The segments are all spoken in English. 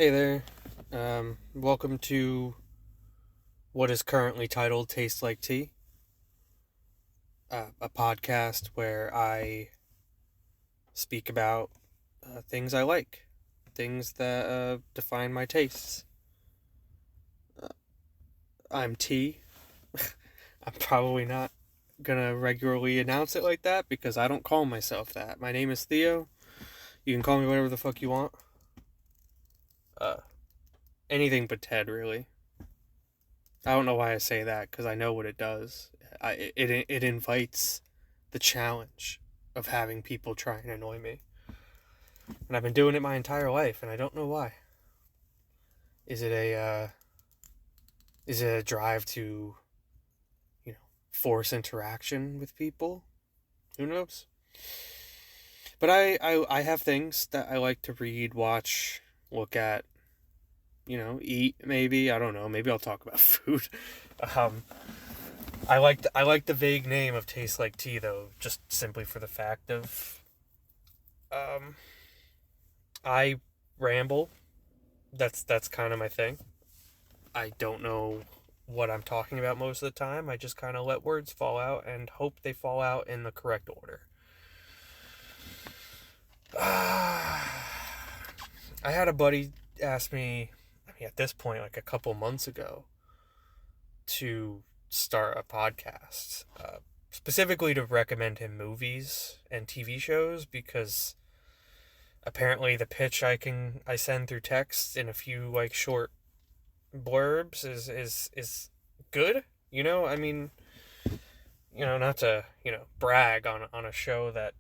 Hey there. Welcome to what is currently titled Taste Like Tea, a podcast where I speak about things I like, things that define my tastes. Uh, I'm T. I'm probably not gonna regularly announce it like that because I don't call myself that. My name is Theo. You can call me whatever the fuck you want. Uh, Anything but Ted, really. I don't know why I say that because I know what it does. It invites the challenge of having people try and annoy me, and I've been doing it my entire life, and I don't know why. Is it a is it a drive to you know force interaction with people? Who knows? But I have things that I like to read, watch, look at, eat. Maybe I don't know. Maybe I'll talk about food. Um, I like the vague name of Taste Like Tea though, just simply for the fact of um I ramble. That's kind of my thing. I don't know what I'm talking about most of the time. I just kind of let words fall out and hope they fall out in the correct order. I had a buddy ask me, at this point, like a couple months ago, to start a podcast, specifically to recommend him movies and TV shows because apparently the pitch I send through text in a few like short blurbs is good. I mean, not to brag on a show that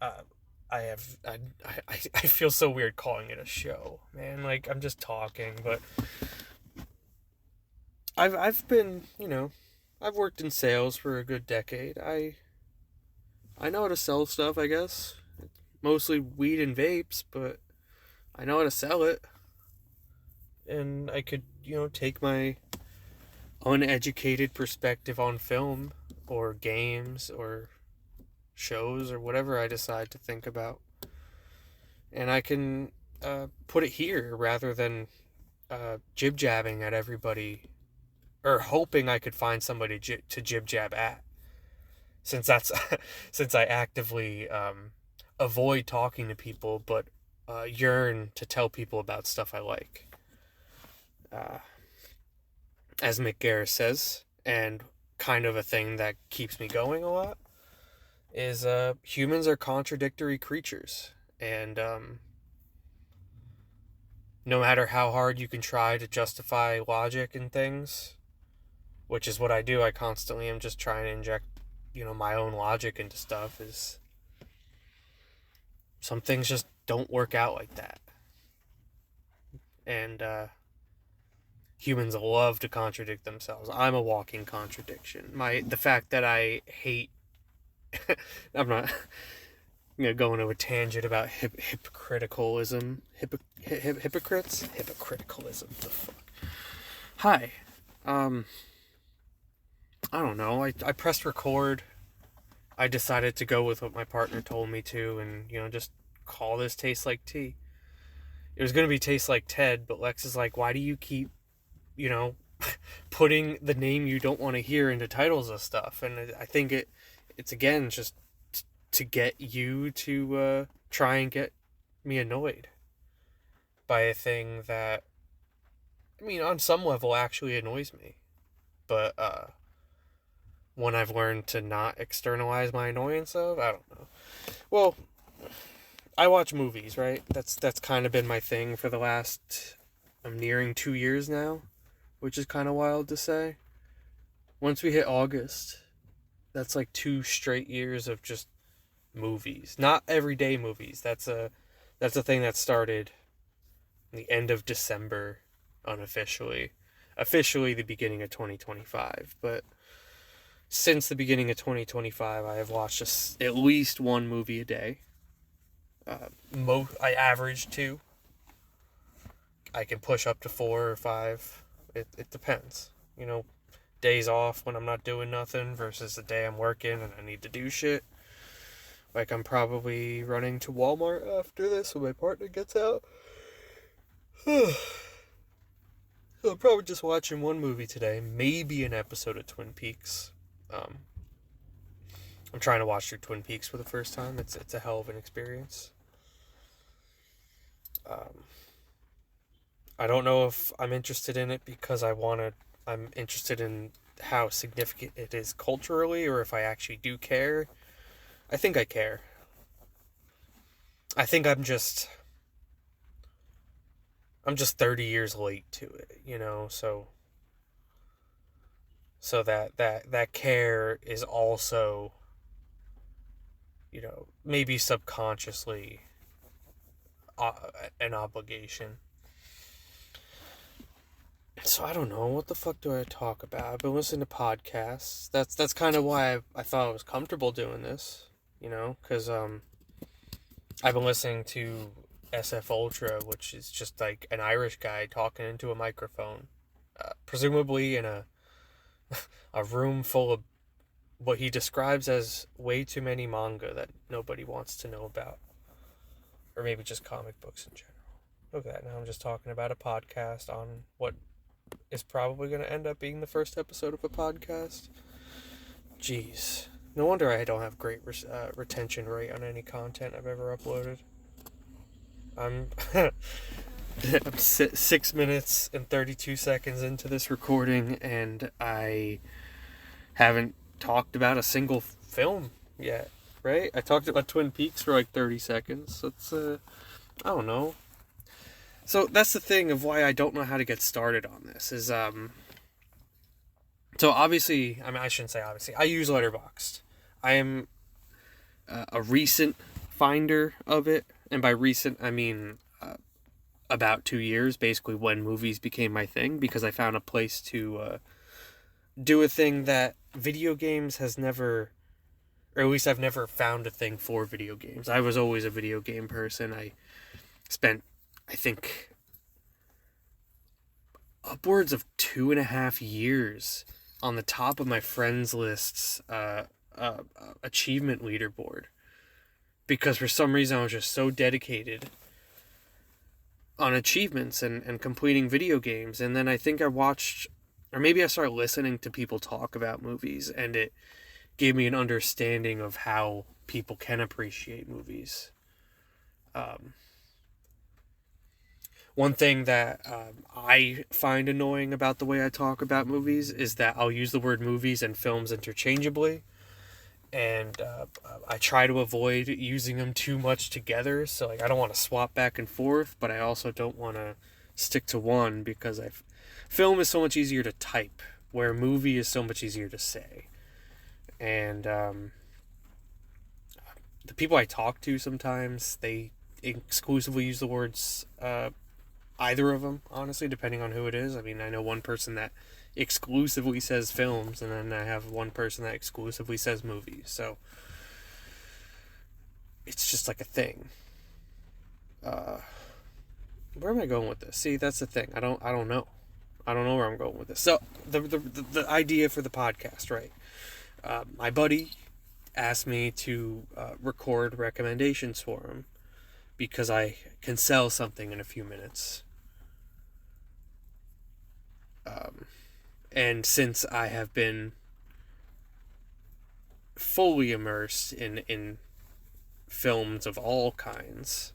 uh, I have I feel so weird calling it a show, man. Like I'm just talking, but I've been I've worked in sales for a good decade. I know how to sell stuff, I guess. Mostly weed and vapes, but I know how to sell it. And I could, take my uneducated perspective on film or games or shows or whatever I decide to think about. And I can put it here rather than jib jabbing at everybody or hoping I could find somebody to jib jab at. Since that's since I actively avoid talking to people, but yearn to tell people about stuff I like. Uh, as Mick Garris says, and kind of a thing that keeps me going a lot, is humans are contradictory creatures. And no matter how hard you can try to justify logic and things, which is what I do, I constantly am just trying to inject, my own logic into stuff, is some things just don't work out like that. And humans love to contradict themselves. I'm a walking contradiction. The fact that I hate I'm not go into a tangent about hypocriticalism. Hypocrites? Hypocriticalism. The fuck? Hi. Um, I don't know. I pressed record. I decided to go with what my partner told me to and, just call this Taste Like Tea. It was going to be Taste Like Ted, but Lex is like, why do you keep, you know, putting the name you don't want to hear into titles of stuff? And I think it's again just to get you to try and get me annoyed by a thing that, on some level actually annoys me. But when I've learned to not externalize my annoyance of, I don't know. Well, I watch movies, right? That's kind of been my thing for the last, I'm nearing 2 years now, which is kind of wild to say. Once we hit August, that's like 2 straight years of just movies, not everyday movies. That's a thing that started the end of December, unofficially, officially the beginning of 2025. But since the beginning of 2025, I have watched at least one movie a day. I average two. I can push up to 4 or 5. It depends. Days off when I'm not doing nothing versus the day I'm working and I need to do shit. Like I'm probably running to Walmart after this when my partner gets out. I'm probably just watching one movie today, maybe an episode of Twin Peaks. Um, I'm trying to watch through Twin Peaks for the first time. It's a hell of an experience. Um, I don't know if I'm interested in it because I'm interested in how significant it is culturally, or if I actually do care. I think I care. I think I'm just 30 years late to it, so that care is also, maybe subconsciously uh, an obligation. So I don't know, what the fuck do I talk about? I've been listening to podcasts. That's kind of why I thought I was comfortable doing this, because I've been listening to SF Ultra, which is just like an Irish guy talking into a microphone, presumably in a room full of what he describes as way too many manga that nobody wants to know about, or maybe just comic books in general. Look at that, now I'm just talking about a podcast on what is probably going to end up being the first episode of a podcast. Jeez. No wonder I don't have great retention rate on any content I've ever uploaded. I'm 6 minutes and 32 seconds into this recording, and I haven't talked about a single film yet, right? I talked about Twin Peaks for like 30 seconds. That's, I don't know. So that's the thing of why I don't know how to get started on this is, so obviously, I shouldn't say obviously, I use Letterboxd. I am a recent finder of it, and by recent, I mean about 2 years, basically when movies became my thing, because I found a place to do a thing that video games has never, or at least I've never found a thing for video games. I was always a video game person. I spent, I think, upwards of 2.5 years on the top of my friends list's achievement leaderboard, because for some reason I was just so dedicated on achievements and completing video games. And then I think I watched, or maybe I started listening to people talk about movies, and it gave me an understanding of how people can appreciate movies. One thing that I find annoying about the way I talk about movies is that I'll use the word movies and films interchangeably, and I try to avoid using them too much together. So like, I don't want to swap back and forth, but I also don't want to stick to one, because film is so much easier to type, where movie is so much easier to say. And the people I talk to sometimes, they exclusively use the words either of them, honestly, depending on who it is. I mean, I know one person that exclusively says films, and then I have one person that exclusively says movies. So it's just like a thing. Where am I going with this? See, that's the thing. I don't know. I don't know where I'm going with this. So the idea for the podcast, right? My buddy asked me to record recommendations for him, because I can sell something in a few minutes. And since I have been fully immersed in films of all kinds,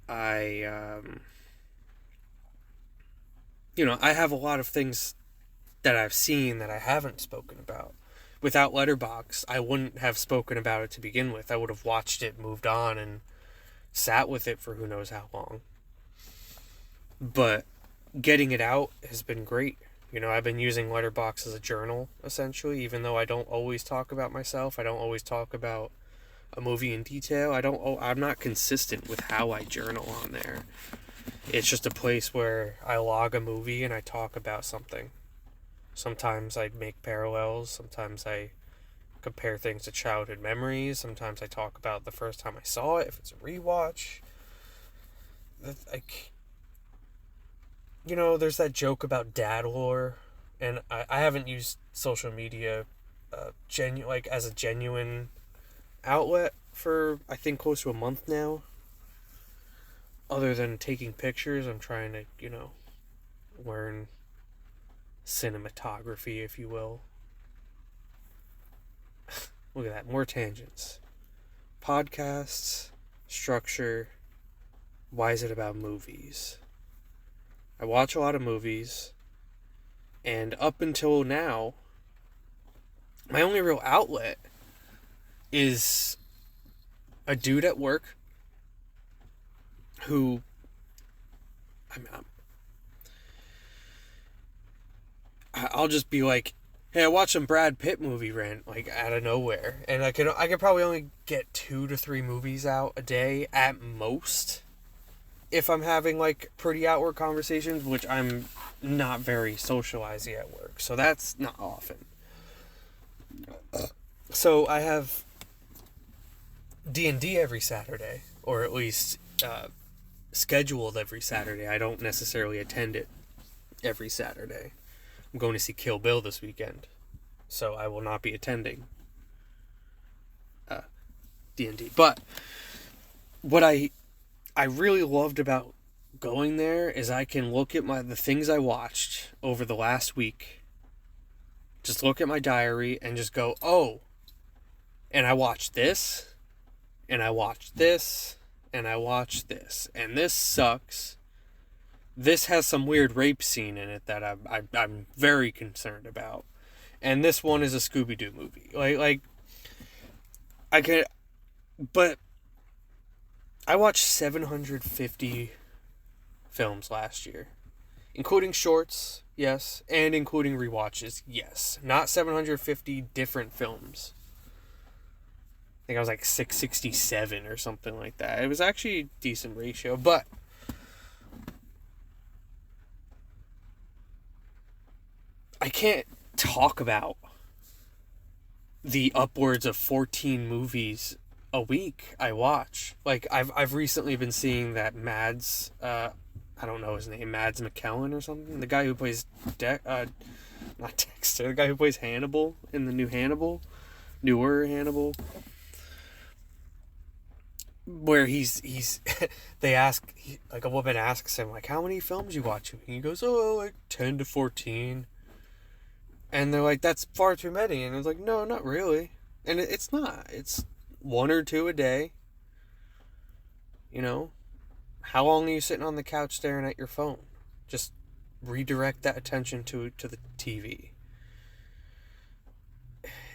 I have a lot of things that I've seen that I haven't spoken about. Without Letterboxd, I wouldn't have spoken about it to begin with. I would have watched it, moved on, and sat with it for who knows how long. But getting it out has been great. I've been using Letterboxd as a journal, essentially, even though I don't always talk about myself. I don't always talk about a movie in detail. I'm not consistent with how I journal on there. It's just a place where I log a movie and I talk about something. Sometimes I make parallels. Sometimes I compare things to childhood memories. Sometimes I talk about the first time I saw it, if it's a rewatch. There's that joke about dad lore, and I haven't used social media as a genuine outlet for, I think, close to a month now. other than taking pictures, I'm trying to, learn cinematography, if you will. Look at that, more tangents. Podcasts, structure, why is it about movies? I watch a lot of movies, and up until now, my only real outlet is a dude at work who, I'll just be like, hey, I watched some Brad Pitt movie rant, like, out of nowhere. And I could probably only get 2 to 3 movies out a day at most if I'm having, like, pretty outward conversations, which I'm not very socializing at work. So that's not often. So I have D&D every Saturday, or at least scheduled every Saturday. I don't necessarily attend it every Saturday. I'm going to see Kill Bill this weekend, so I will not be attending D&D. But what I really loved about going there is I can look at the things I watched over the last week, just look at my diary and just go, oh, and I watched this, and I watched this, and I watched this, and this sucks. This has some weird rape scene in it that I'm very concerned about. And this one is a Scooby-Doo movie. But I watched 750 films last year. Including shorts, yes. And including rewatches, yes. Not 750 different films. I think I was like 667 or something like that. It was actually a decent ratio, but I can't talk about the upwards of 14 movies a week I watch. Like, I've recently been seeing that Mads, I don't know his name, Mads McKellen or something, the guy who plays not Dexter, the guy who plays Hannibal in the newer Hannibal, where he's they ask, like, a woman asks him, like, how many films you watch? And he goes, oh, like 10 to 14. And they're like, that's far too many. And it's like, no, not really. And it's not. It's 1 or 2 a day. How long are you sitting on the couch staring at your phone? Just redirect that attention to the TV.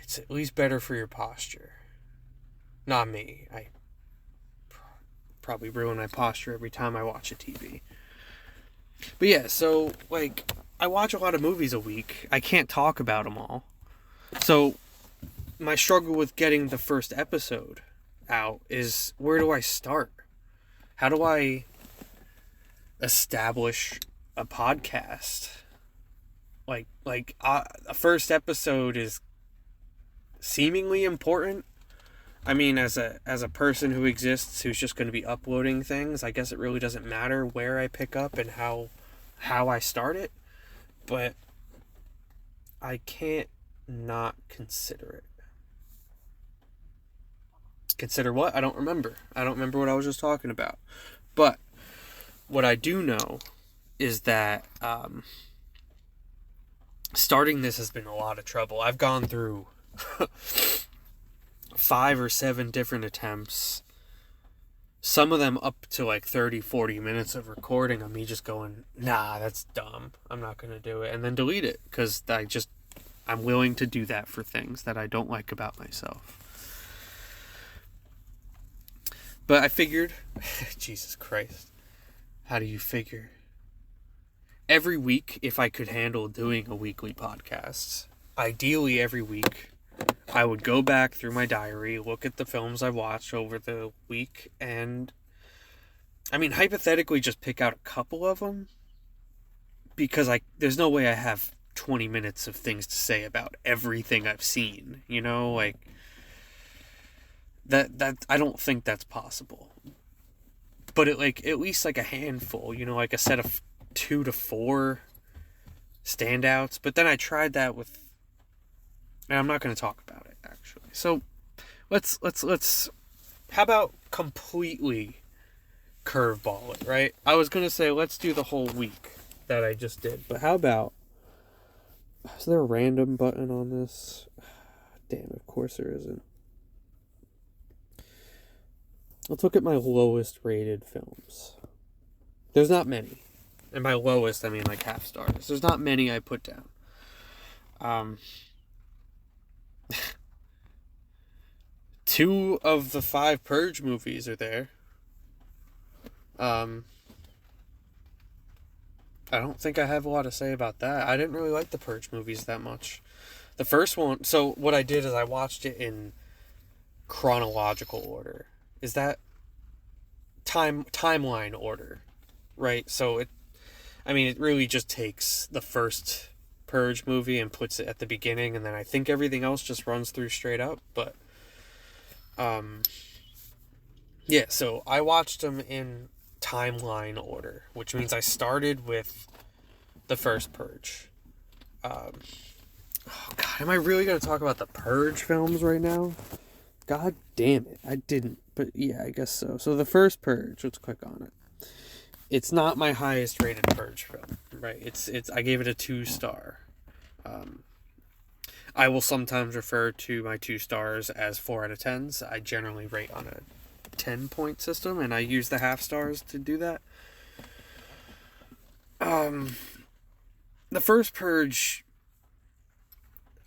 It's at least better for your posture. Not me. I probably ruin my posture every time I watch a TV. But yeah, so, like, I watch a lot of movies a week. I can't talk about them all. So, my struggle with getting the first episode out is, where do I start? How do I establish a podcast? A first episode is seemingly important. I mean, as a person who exists, who's just going to be uploading things, I guess it really doesn't matter where I pick up and how I start it. But I can't not consider it. Consider what? I don't remember. I don't remember what I was just talking about. But what I do know is that starting this has been a lot of trouble. I've gone through 5 or 7 different attempts. Some of them up to like 30, 40 minutes of recording of me just going, nah, that's dumb. I'm not going to do it. And then delete it because I'm willing to do that for things that I don't like about myself. But I figured, Jesus Christ, how do you figure? Every week, if I could handle doing a weekly podcast, ideally every week, I would go back through my diary, look at the films I watched over the week, and, hypothetically just pick out a couple of them, because there's no way I have 20 minutes of things to say about everything I've seen, that I don't think that's possible. But at least like a handful, like a set of 2 to 4 standouts. But then I tried that with, and I'm not going to talk about it actually. So let's how about completely curveball it, right? I was gonna say let's do the whole week that I just did, but how about, is there a random button on this? Damn, of course there isn't. Let's look at my lowest rated films. There's not many. And by lowest, I mean like half stars. There's not many I put down. Two of the 5 Purge movies are there. I don't think I have a lot to say about that. I didn't really like the Purge movies that much. The first one, so what I did is I watched it in chronological order. Is that timeline order, right? So it really just takes the first Purge movie and puts it at the beginning, and then I think everything else just runs through straight up. But yeah, so I watched them in timeline order, which means I started with the first Purge. Oh God, am I really going to talk about the Purge films right now? God damn it, I didn't. But yeah, I guess so. So the first Purge, let's click on it. It's not my highest rated Purge film, right? It's I gave it a 2-star. I will sometimes refer to my 2 stars as 4 out of 10s. I generally rate on a 10-point system, and I use the half stars to do that. The first Purge,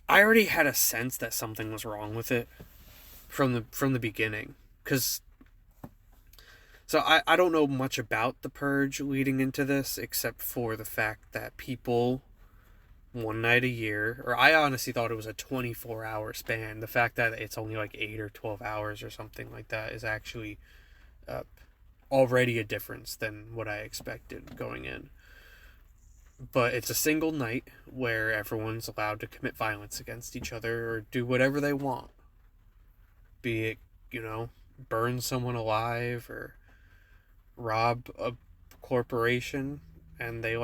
I already had a sense that something was wrong with it from the beginning, because I don't know much about the Purge leading into this, except for the fact that people, one night a year, or I honestly thought it was a 24-hour span. The fact that it's only like 8 or 12 hours or something like that is actually already a difference than what I expected going in. But it's a single night where everyone's allowed to commit violence against each other or do whatever they want. Be it, burn someone alive or rob a corporation, and they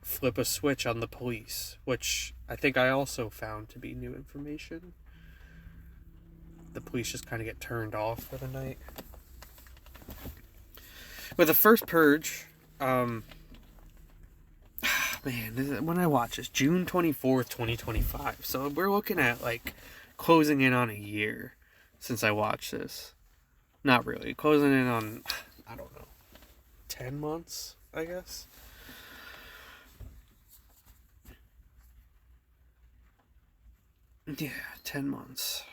flip a switch on the police, which I think I also found to be new information. The police just kind of get turned off for the night. With the first Purge, man, when I watch this, June 24th, 2025. So we're looking at closing in on a year since I watched this. Not really. Closing in on, I don't know, 10 months, I guess. Yeah, 10 months.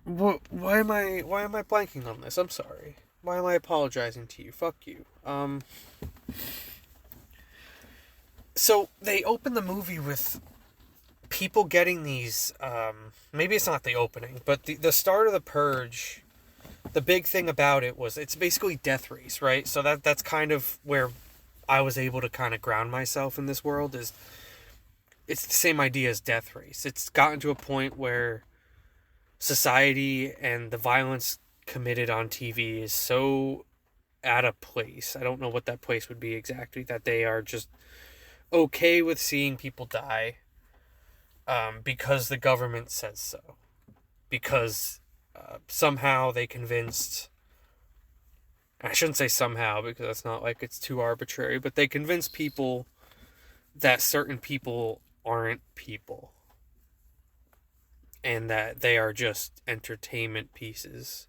Why am I blanking on this? I'm sorry. Why am I apologizing to you? Fuck you. So they open the movie with people getting these, maybe it's not the opening, but the start of the Purge, the big thing about it was it's basically death race, right? So that's kind of where I was able to kind of ground myself in this world. Is it's the same idea as death race. It's gotten to a point where society and the violence committed on TV is so at a place, I don't know what that place would be exactly, that they are just okay with seeing people die because the government says so. Because somehow they convinced, I shouldn't say somehow because that's not it's too arbitrary, but they convinced people that certain people aren't people. And that they are just entertainment pieces,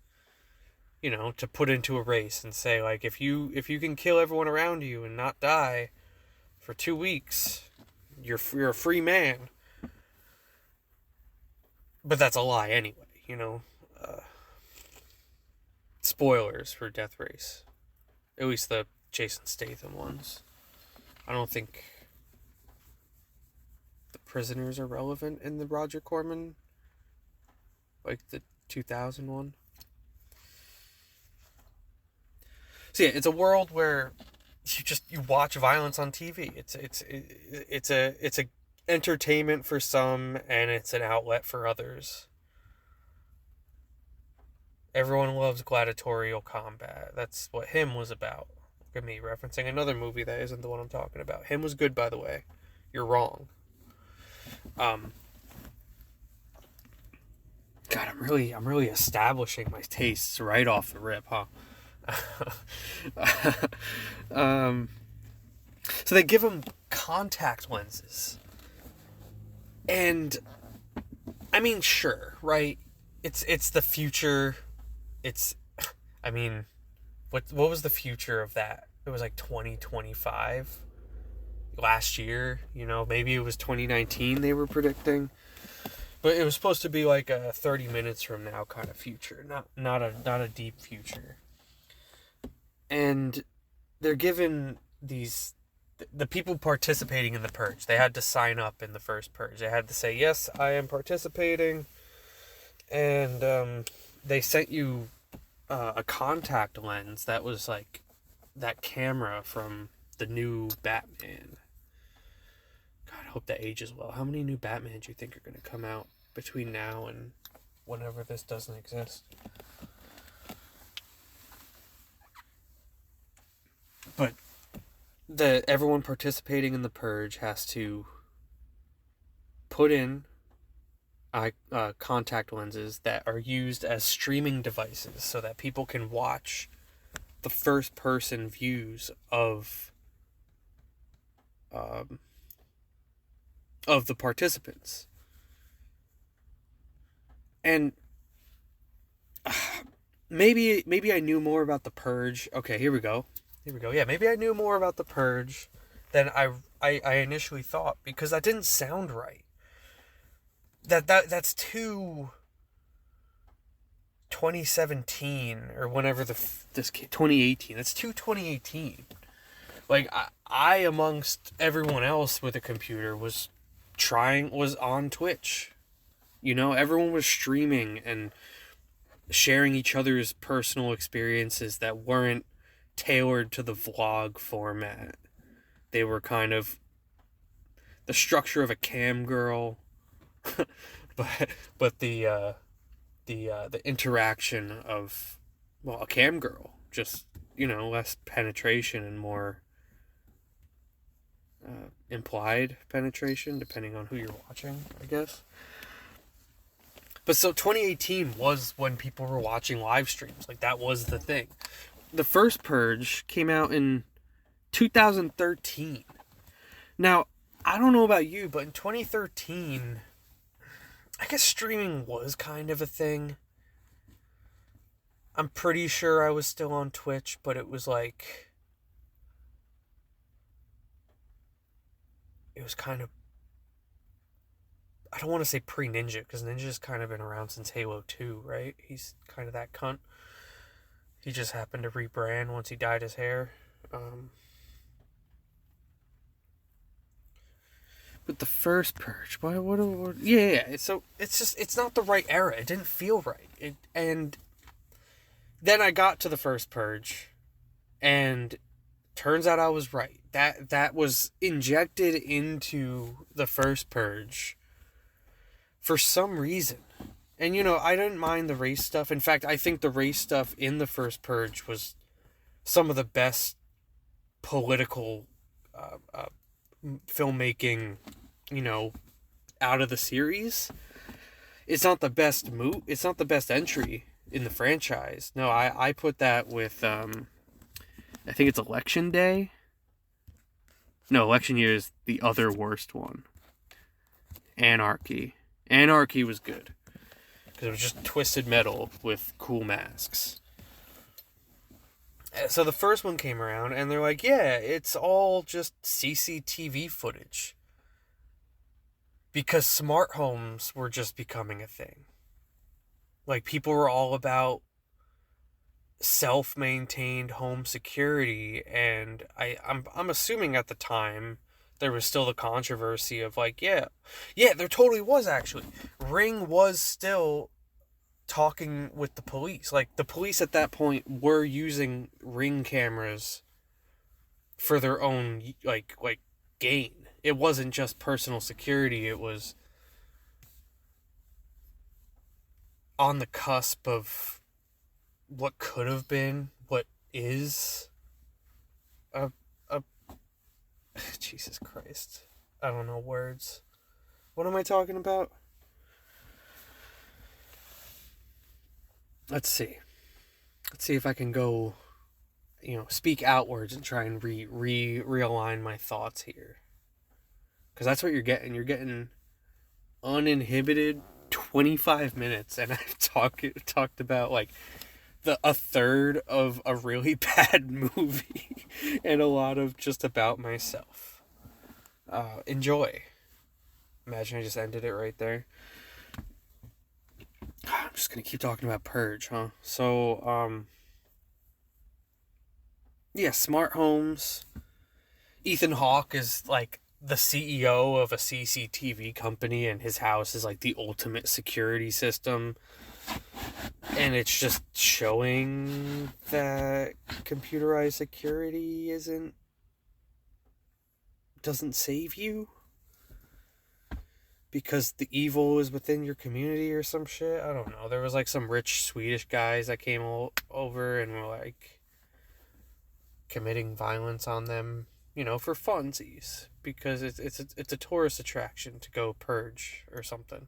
to put into a race and say, if you can kill everyone around you and not die for 2 weeks, you're a free man. But that's a lie anyway, Spoilers for Death Race. At least the Jason Statham ones. I don't think the prisoners are relevant in the Roger Corman, the 2001. So yeah, it's a world where you watch violence on TV. It's a entertainment for some, and it's an outlet for others. Everyone loves gladiatorial combat. That's what Him was about. Look at me referencing another movie that isn't the one I'm talking about. Him was good, by the way. You're wrong. God, I'm really establishing my tastes right off the rip, huh? um, so they give them contact lenses, and I mean, sure, right? It's the future. It's, I mean, what was the future of that? It was like 2025 last year. You know, maybe it was 2019 they were predicting. But it was supposed to be like a 30 minutes from now kind of future, not a deep future. And they're given the people participating in the purge. They had to sign up in the first purge. They had to say, "Yes, I am participating." And they sent you a contact lens that was like that camera from the new Batman. God, I hope that ages well. How many new Batmans do you think are going to come out between now and whenever this doesn't exist? But everyone participating in the purge has to put in contact lenses that are used as streaming devices so that people can watch the first person views of the participants. And maybe I knew more about the purge. Okay, here we go. Yeah, maybe I knew more about the purge than I initially thought, because that didn't sound right. That's too 2017 or whenever this 2018. That's too 2018. Like I amongst everyone else with a computer was on Twitch. You know, everyone was streaming and sharing each other's personal experiences that weren't tailored to the vlog format. They were kind of the structure of a cam girl, but the interaction of, well, a cam girl, just, you know, less penetration and more implied penetration, depending on who you're watching, I guess. But so 2018 was when people were watching live streams. Like, that was the thing. The first Purge came out in 2013. Now, I don't know about you, but in 2013, I guess streaming was kind of a thing. I'm pretty sure I was still on Twitch, but it was like, it was kind of, I don't want to say pre-Ninja, because Ninja's kind of been around since Halo 2, right? He's kind of that cunt. He just happened to rebrand once he dyed his hair. But the first Purge, what yeah. So it's just, it's not the right era. It didn't feel right. And then I got to the first Purge, and turns out I was right. That was injected into the first Purge for some reason. And, you know, I didn't mind the race stuff. In fact, I think the race stuff in the first Purge was some of the best political filmmaking, you know, out of the series. It's not the best it's not the best entry in the franchise. No, I put that with, I think it's Election Day. No, Election Year is the other worst one. Anarchy. Anarchy was good, because it was just Twisted Metal with cool masks. So the first one came around, and they're like, yeah, it's all just CCTV footage. Because smart homes were just becoming a thing. Like, people were all about self-maintained home security, and I'm assuming at the time there was still the controversy of, like, yeah, there totally was, actually. Ring was still talking with the police. Like, the police at that point were using Ring cameras for their own, like gain. It wasn't just personal security. It was on the cusp of what could have been, what is a Jesus Christ. I don't know words. What am I talking about? let's see. Let's see if I can go, speak outwards and try and realign my thoughts here. Because that's what you're getting. You're getting uninhibited 25 minutes, and I've talked about like a third of a really bad movie and a lot of just about myself. Enjoy. Imagine I just ended it right there. I'm just gonna keep talking about Purge, huh? So, yeah, smart homes. Ethan Hawke is like the CEO of a CCTV company, and his house is like the ultimate security system. And it's just showing that computerized security doesn't save you because the evil is within your community or some shit. I don't know. There was like some rich Swedish guys that came over and were like committing violence on them, for funsies, because it's a tourist attraction to go purge or something.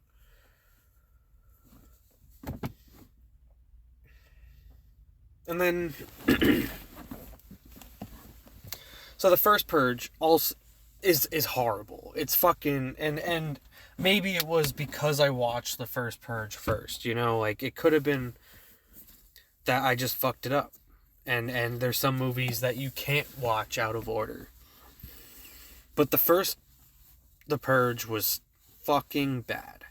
And then so the first Purge also is horrible. It's fucking and maybe it was because I watched the first Purge first, like it could have been that I just fucked it up. And there's some movies that you can't watch out of order. But The Purge was fucking bad.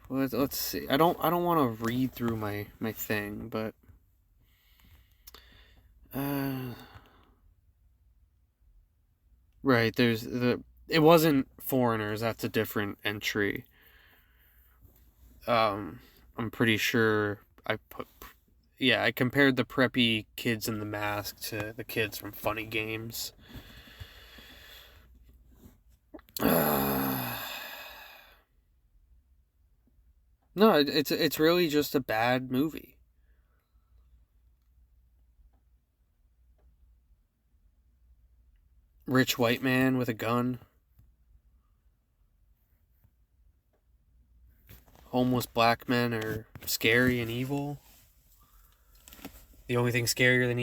Let's see. I don't want to read through my thing, but right, it wasn't Foreigners, that's a different entry. I'm pretty sure I compared the preppy kids in the mask to the kids from Funny Games. No, it's really just a bad movie. Rich white man with a gun. Homeless black men are scary and evil. The only thing scarier than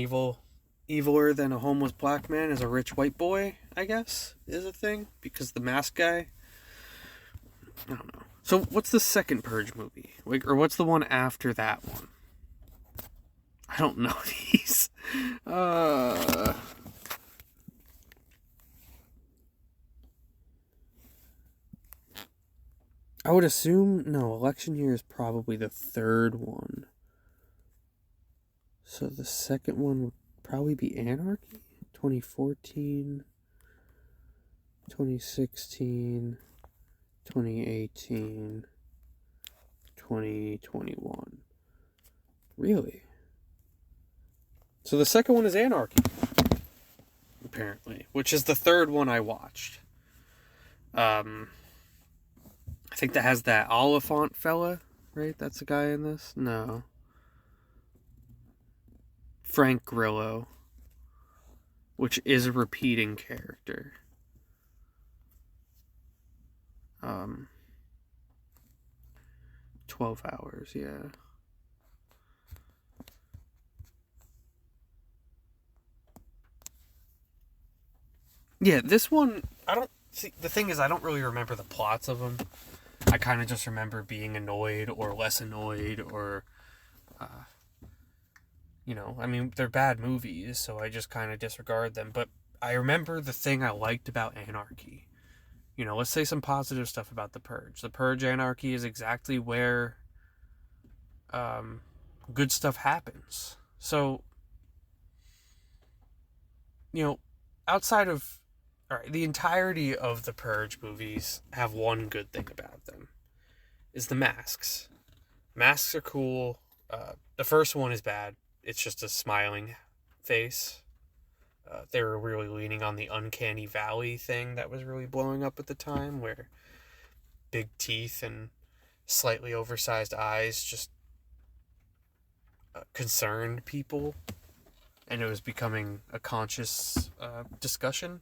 eviler than a homeless black man is a rich white boy, I guess, is a thing. Because the mask guy. I don't know. So what's the second Purge movie? Or what's the one after that one? I don't know these. I would assume, no, election year is probably the third one. So the second one would probably be Anarchy? 2014, 2016, 2018, 2021. Really? So the second one is Anarchy, apparently, which is the third one I watched. I think that has that Oliphant fella, right? That's the guy in this? No. Frank Grillo, which is a repeating character. 12 hours, yeah. Yeah, this one, the thing is, I don't really remember the plots of them. I kind of just remember being annoyed or less annoyed or, they're bad movies, so I just kind of disregard them. But I remember the thing I liked about Anarchy. Let's say some positive stuff about The Purge. The Purge Anarchy is exactly where good stuff happens. So, outside of... Alright, the entirety of the Purge movies have one good thing about them. Is the masks. Masks are cool. The first one is bad. It's just a smiling face. They were really leaning on the uncanny valley thing that was really blowing up at the time, where big teeth and slightly oversized eyes just concerned people, and it was becoming a conscious discussion.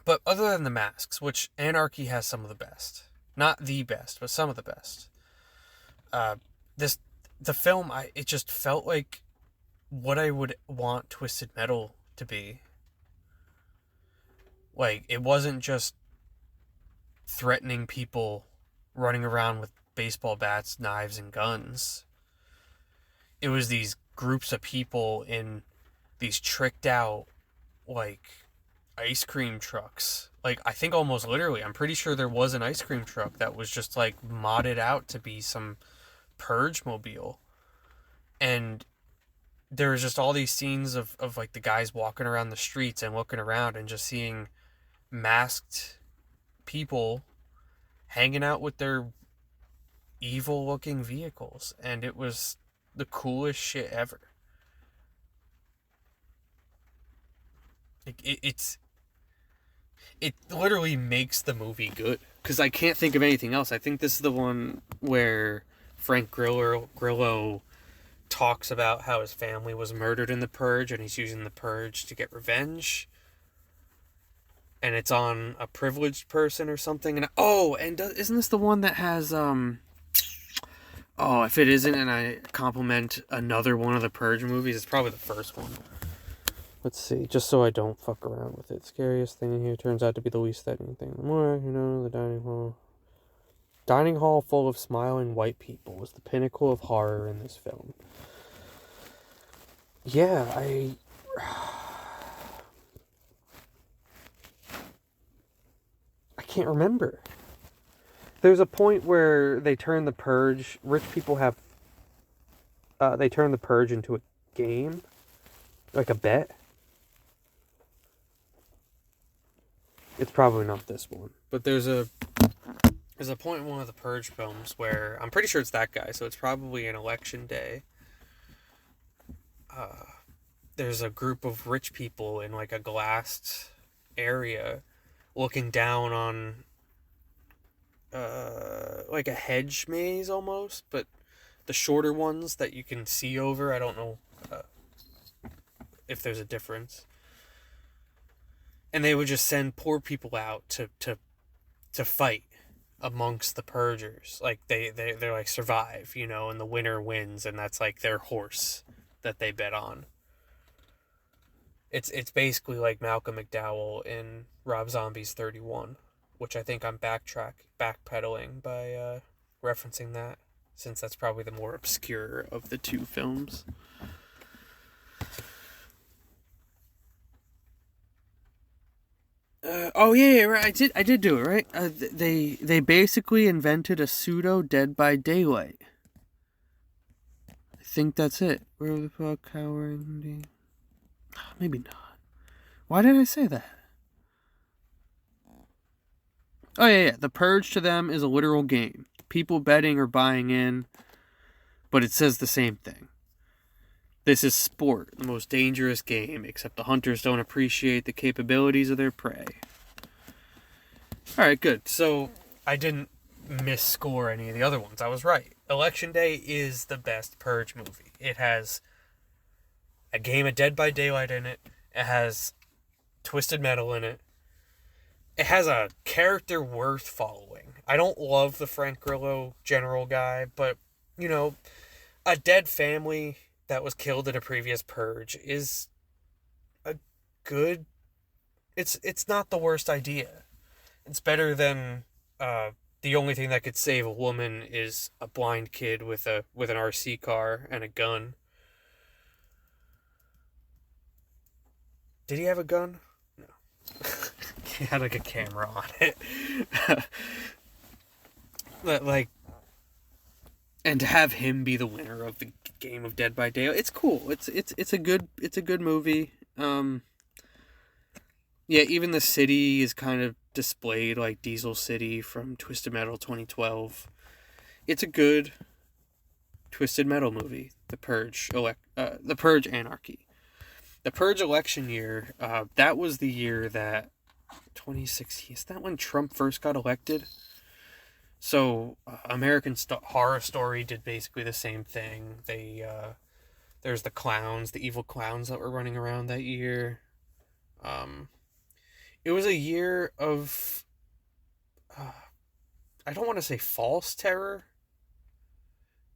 But other than the masks, which Anarchy has some of the best, not the best, but some of the best, Uh, this the film, it just felt like what I would want Twisted Metal to be. Like, it wasn't just threatening people running around with baseball bats, knives, and guns. It was these groups of people in these tricked out, like, ice cream trucks. Like, I think almost literally, I'm pretty sure there was an ice cream truck that was just, like, modded out to be some Purge mobile. And there was just all these scenes of like, the guys walking around the streets and looking around and just seeing masked people hanging out with their evil looking vehicles, and it was the coolest shit ever. It literally makes the movie good, because I can't think of anything else. I think this is the one where Frank Grillo talks about how his family was murdered in the Purge, and he's using the Purge to get revenge. And it's on a privileged person or something. And isn't this the one that has Oh, if it isn't, and I compliment another one of the Purge movies, it's probably the first one. Let's see, just so I don't fuck around with it. Scariest thing in here turns out to be the least threatening thing. The more, the dining hall. Dining hall full of smiling white people was the pinnacle of horror in this film. Yeah, I can't remember. There's a point where they turn the Purge. Rich people have. They turn the Purge into a game, like a bet. It's probably not this one, but there's a point in one of the Purge films where I'm pretty sure it's that guy. So it's probably an election day. There's a group of rich people in like a glassed area, looking down on like a hedge maze almost, but the shorter ones that you can see over. I don't know if there's a difference. And they would just send poor people out to fight amongst the Purgers. Like they're like, survive, and the winner wins, and that's like their horse that they bet on. It's basically like Malcolm McDowell in Rob Zombie's 31, which I think I'm backpedaling by referencing that, since that's probably the more obscure of the two films. Right. I did do it right. They basically invented a pseudo Dead by Daylight. I think that's it. Where the fuck cowering? Maybe not. Why did I say that? Oh yeah. The Purge to them is a literal game. People betting or buying in, but it says the same thing. This is sport, the most dangerous game, except the hunters don't appreciate the capabilities of their prey. Alright, good. So, I didn't misscore any of the other ones. I was right. Election Day is the best Purge movie. It has a game of Dead by Daylight in it. It has Twisted Metal in it. It has a character worth following. I don't love the Frank Grillo general guy, but, a dead family that was killed in a previous Purge is a good... It's not the worst idea. It's better than the only thing that could save a woman is a blind kid with an RC car and a gun. Did he have a gun? No. He had like a camera on it. But like, and to have him be the winner of the game of Dead by Daylight, it's cool. It's a good movie. Yeah, even the city is kind of displayed like Diesel City from Twisted Metal 2012. It's a good Twisted Metal movie. The Purge Anarchy. The Purge election year, that was the year that 2016. Is that when Trump first got elected? So American Horror Story did basically the same thing. There's the evil clowns that were running around that year. It was a year of, I don't want to say false terror,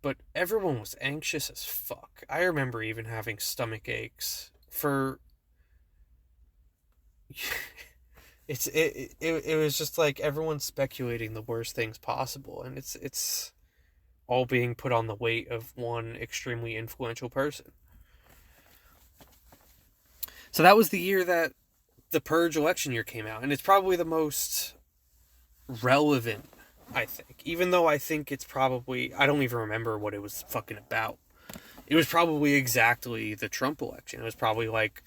but everyone was anxious as fuck. I remember even having stomach aches for it was just like everyone's speculating the worst things possible, and it's all being put on the weight of one extremely influential person. So that was the year that the Purge election year came out, and it's probably the most relevant, I think. Even though I think it's probably, I don't even remember what it was fucking about. It was probably exactly the Trump election. It was probably like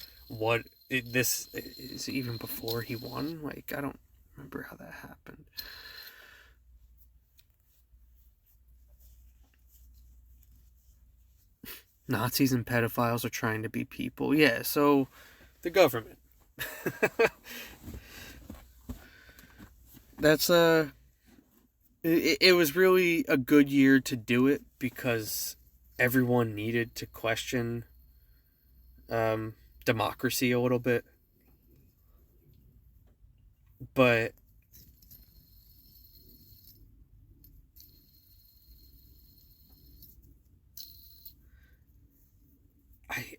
this is even before he won. Like, I don't remember how that happened. Nazis and pedophiles are trying to be people. Yeah, so the government. That's it was really a good year to do it because everyone needed to question democracy a little bit. But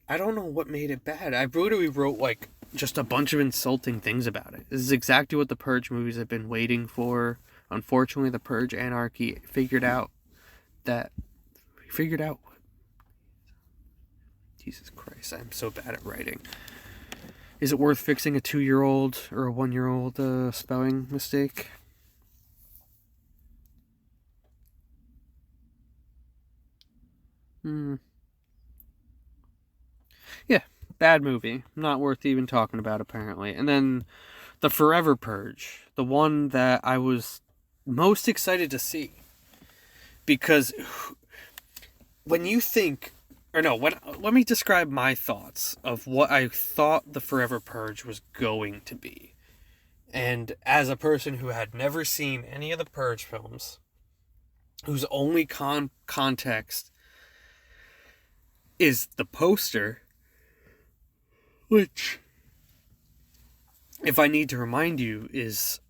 I don't know what made it bad. I literally wrote like just a bunch of insulting things about it. This is exactly what the Purge movies have been waiting for. Unfortunately, the Purge Anarchy figured out what. Jesus Christ, I'm so bad at writing. Is it worth fixing a 2-year-old or a 1-year-old spelling mistake? Yeah, bad movie. Not worth even talking about, apparently. And then the Forever Purge, the one that I was most excited to see. Because when you think, let me describe my thoughts of what I thought the Forever Purge was going to be. And as a person who had never seen any of the Purge films, whose only context is the poster, which, if I need to remind you, is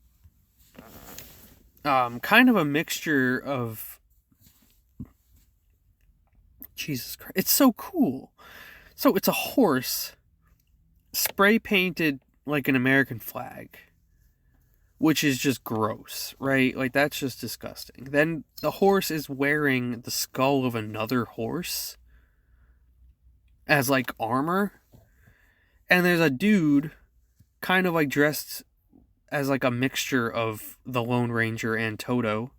kind of a mixture of... Jesus Christ. It's so cool. So it's a horse spray painted like an American flag, which is just gross, right? Like, that's just disgusting. Then the horse is wearing the skull of another horse as like armor. And there's a dude kind of like dressed as like a mixture of the Lone Ranger and Toto,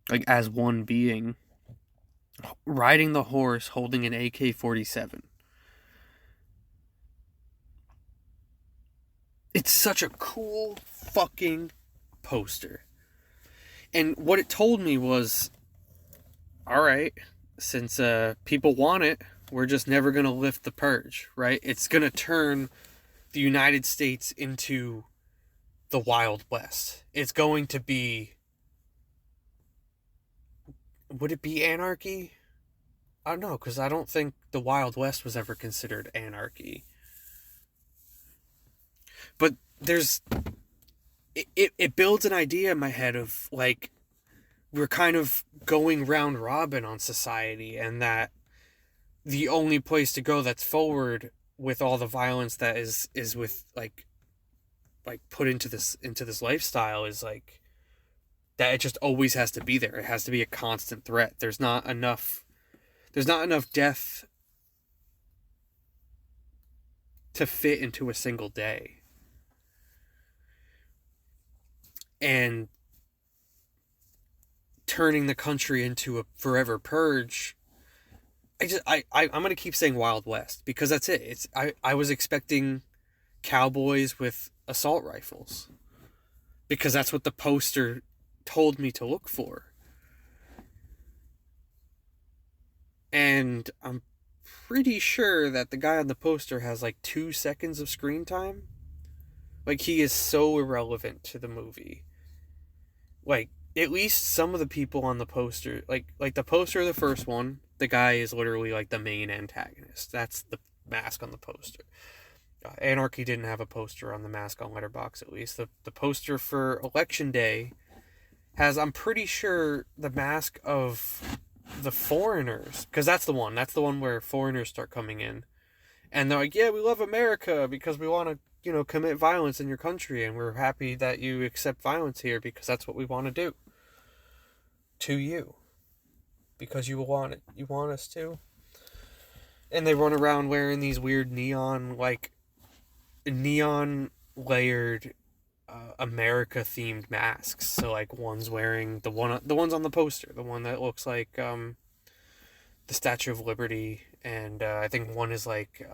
like as one being, riding the horse holding an AK-47. It's such a cool fucking poster. And what it told me was, alright, since people want it, we're just never going to lift the purge, right? It's going to turn the United States into the Wild West. It's going to be... Would it be anarchy? I don't know, because I don't think the Wild West was ever considered anarchy. But there's... It builds an idea in my head of, like, we're kind of going round robin on society, and that the only place to go that's forward with all the violence that is with, like put into this lifestyle is, like, that it just always has to be there. It has to be a constant threat. There's not enough death to fit into a single day. And turning the country into a forever purge, I'm gonna keep saying Wild West because that's it. I was expecting cowboys with assault rifles because that's what the poster told me to look for. And I'm pretty sure that the guy on the poster has like 2 seconds of screen time. Like, he is so irrelevant to the movie. Like, at least some of the people on the poster, like the poster of the first one, the guy is literally like the main antagonist. That's the mask on the poster. Anarchy didn't have a poster on the mask on Letterboxd, at least. The poster for Election Day has, I'm pretty sure, the mask of the foreigners, because that's the one. That's the one where foreigners start coming in, and they're like, "Yeah, we love America because we want to, commit violence in your country, and we're happy that you accept violence here because that's what we want to do to you, because you want it. You want us to." And they run around wearing these weird neon layered America themed masks. So like one's wearing the ones on the poster, the one that looks like the Statue of Liberty, and I think one is like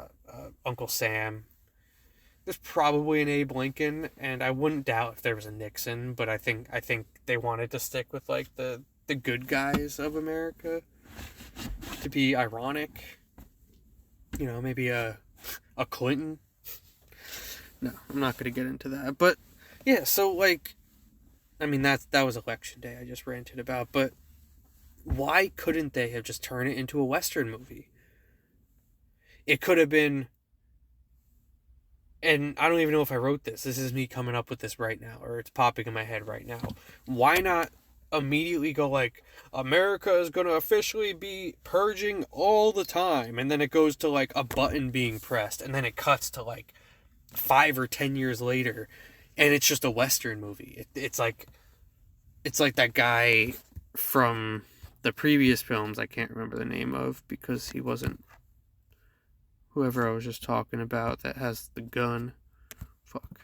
Uncle Sam. There's probably an Abe Lincoln, and I wouldn't doubt if there was a Nixon, but I think they wanted to stick with like the good guys of America to be ironic. Maybe a Clinton. No, I'm not going to get into that. But yeah, so like, I mean that was election day I just ranted about, but why couldn't they have just turned it into a Western movie? It could have been, and I don't even know if I wrote this. This is me coming up with this right now, or it's popping in my head right now. Why not immediately go like, America is going to officially be purging all the time, and then it goes to like a button being pressed, and then it cuts to like 5 or 10 years later, and it's just a Western movie. It's like that guy from the previous films I can't remember the name of because he wasn't whoever I was just talking about that has the gun. Fuck.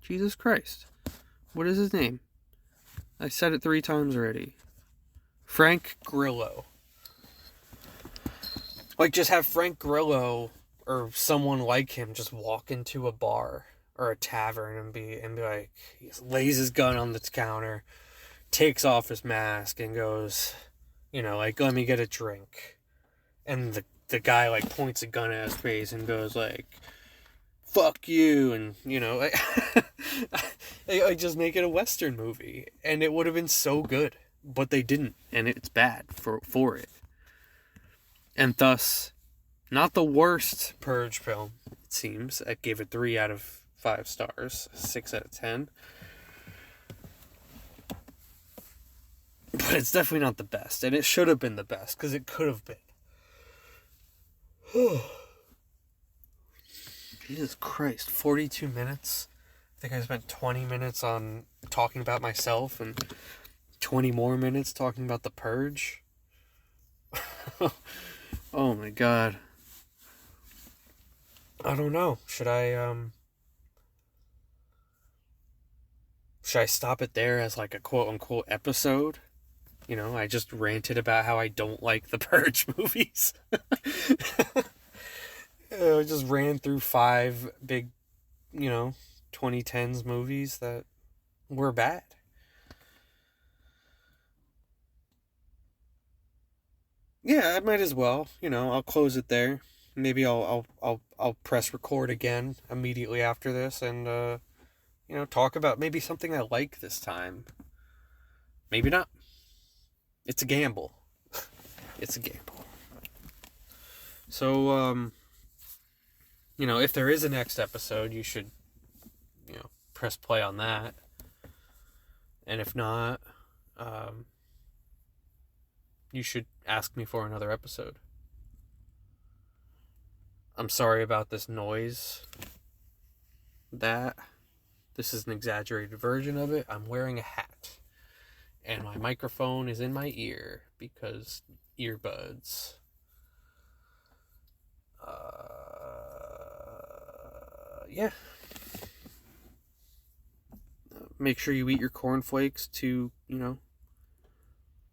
Jesus Christ. What is his name? I said it 3 times already. Frank Grillo. Like, just have Frank Grillo or someone like him just walk into a bar or a tavern and be like, he lays his gun on the counter, takes off his mask and goes, like, let me get a drink. And the guy, like, points a gun at his face and goes, like, fuck you, and, like, I just make it a Western movie, and it would have been so good, but they didn't, and it's bad for it. And thus, not the worst Purge film, it seems. I gave it 3 out of 5 stars, 6 out of 10. But it's definitely not the best, and it should have been the best, because it could have been. Jesus Christ, 42 minutes? I think I spent 20 minutes on talking about myself, and 20 more minutes talking about the Purge. Oh my god. I don't know. Should I stop it there as like a quote-unquote episode? I just ranted about how I don't like the Purge movies. I just ran through 5 big, 2010s movies that were bad. Yeah, I might as well. I'll close it there. Maybe I'll press record again immediately after this and talk about maybe something I like this time. Maybe not. It's a gamble. It's a gamble. So if there is a next episode, you should press play on that. And if not, you should ask me for another episode. I'm sorry about this noise. This is an exaggerated version of it. I'm wearing a hat. And my microphone is in my ear because earbuds. Yeah. Make sure you eat your cornflakes to,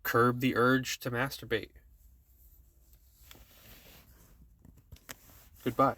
curb the urge to masturbate. Goodbye.